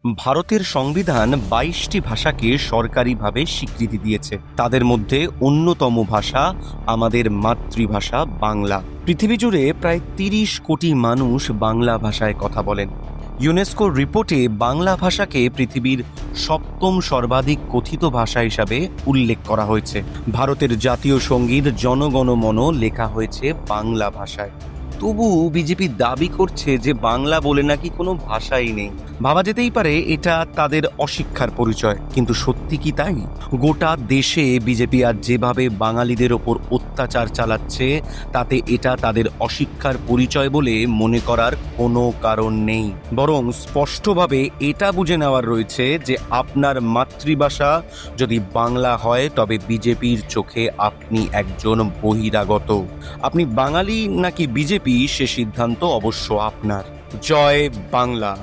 ভারতের সংবিধান ২২টি ভাষাকে সরকারিভাবে স্বীকৃতি দিয়েছে। তাদের মধ্যে অন্যতম ভাষা আমাদের মাতৃভাষা বাংলা। পৃথিবী জুড়ে প্রায় ৩০ কোটি মানুষ বাংলা ভাষায় কথা বলেন। ইউনেস্কোর রিপোর্টে বাংলা ভাষাকে পৃথিবীর ৭ম সর্বাধিক কথিত ভাষা হিসাবে উল্লেখ করা হয়েছে। ভারতের জাতীয় সঙ্গীত জনগণমন লেখা হয়েছে বাংলা ভাষায়। তবু বিজেপি দাবি করছে যে বাংলা বলে নাকি কোনো ভাষাই নেই। ভাবা যেতেই পারে এটা তাদের অশিক্ষার পরিচয়, কিন্তু সত্যি কি তাই? গোটা দেশে বিজেপি আজ যেভাবে বাঙালিদের ওপর অত্যাচার চালাচ্ছে, তাতে এটা তাদের অশিক্ষার পরিচয় বলে মনে করার কোনো কারণ নেই। বরং স্পষ্টভাবে এটা বুঝে নেওয়ার রয়েছে যে আপনার মাতৃভাষা যদি বাংলা হয় তবে বিজেপির চোখে আপনি একজন বহিরাগত। আপনি বাঙালি নাকি বিজেপি, সে সিদ্ধান্ত অবশ্য আপনার। জয় বাংলা।